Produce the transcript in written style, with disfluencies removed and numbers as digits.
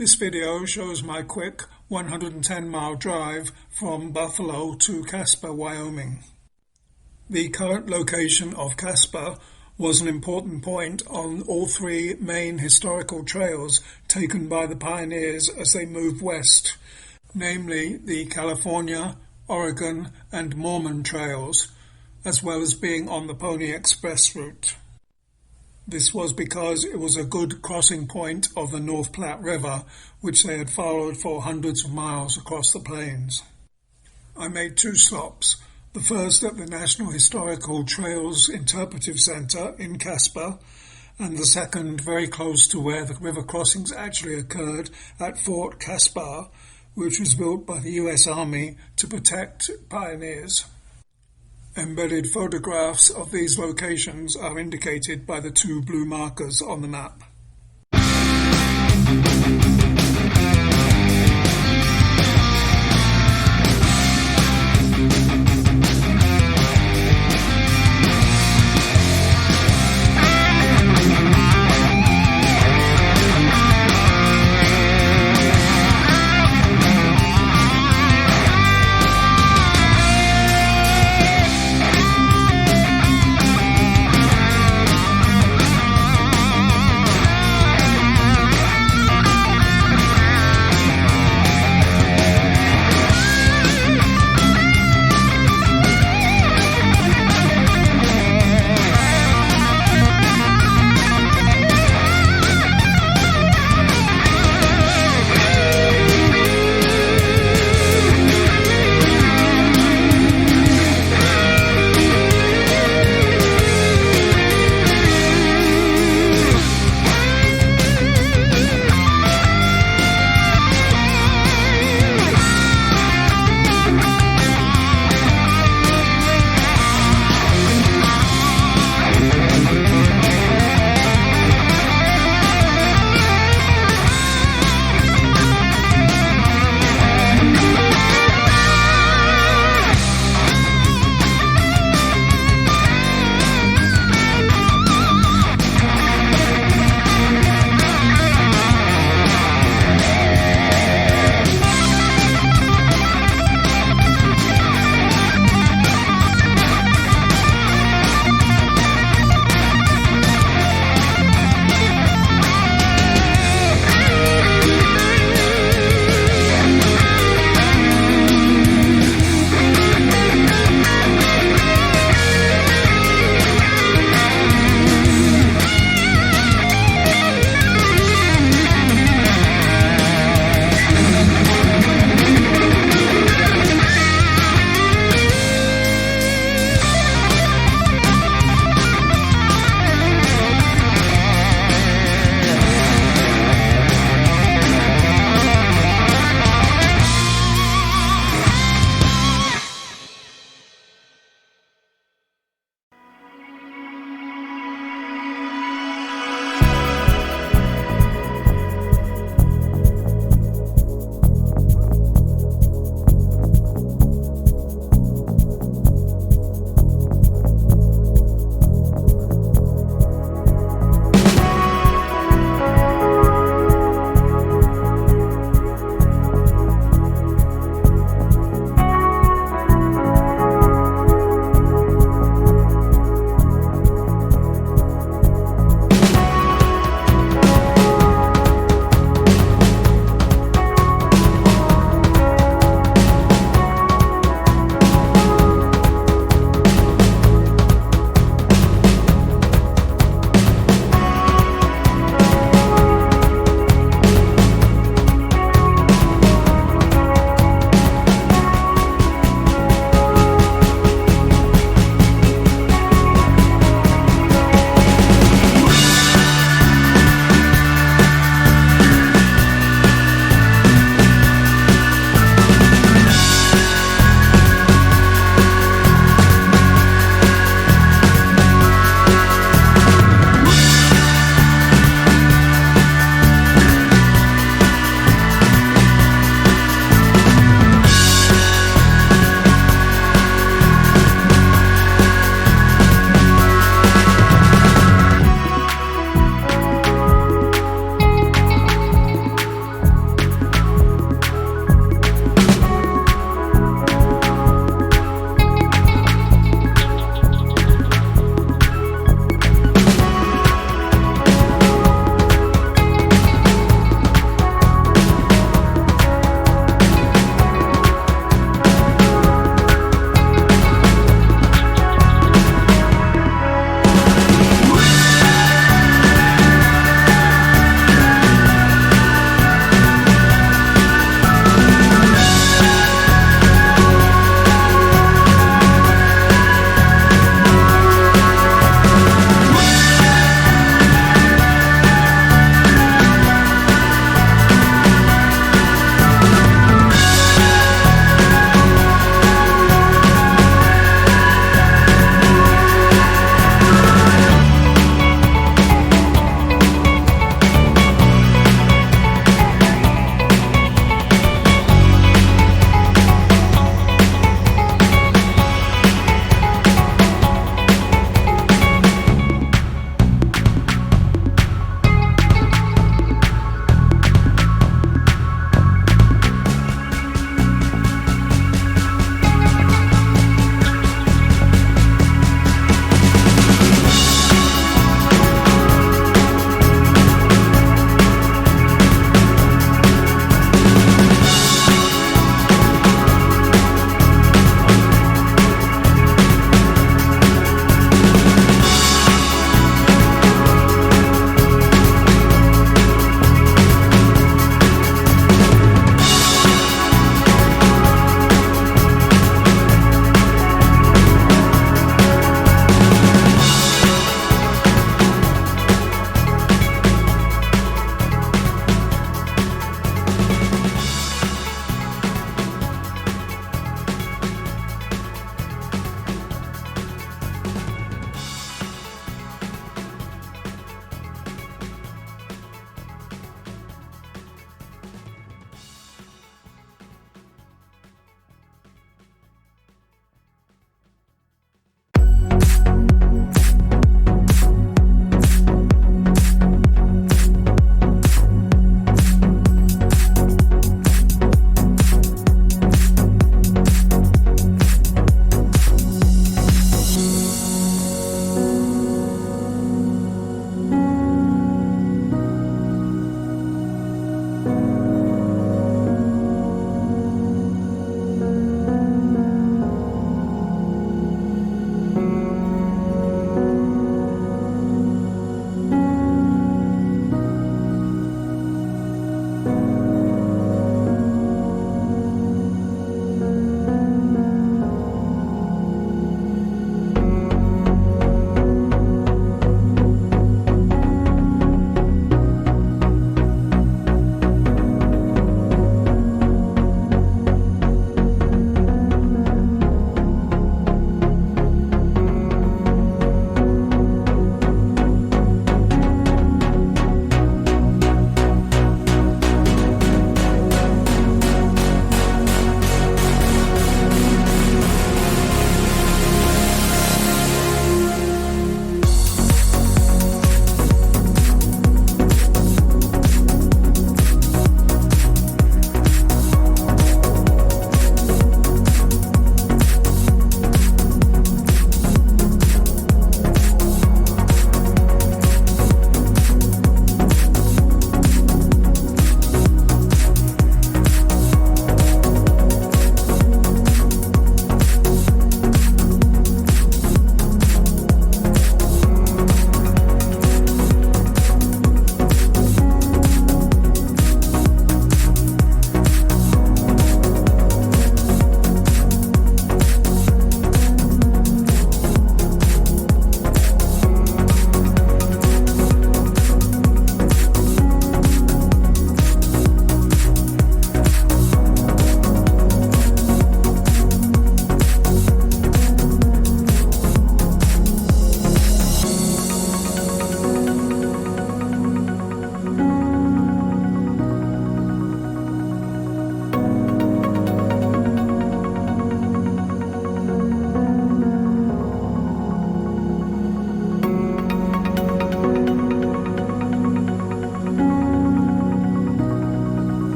This video shows my quick 110-mile drive from Buffalo to Casper, Wyoming. The current location of Casper was an important point on all three main historical trails taken by the pioneers as they moved west, namely the California, Oregon, and Mormon trails, as well as being on the Pony Express route. This was because it was a good crossing point of the North Platte River, which they had followed for hundreds of miles across the plains. I made two stops, the first at the National Historical Trails Interpretive Center in Casper, and the second very close to where the river crossings actually occurred at Fort Casper, which was built by the U.S. Army to protect pioneers. Embedded photographs of these locations are indicated by the two blue markers on the map.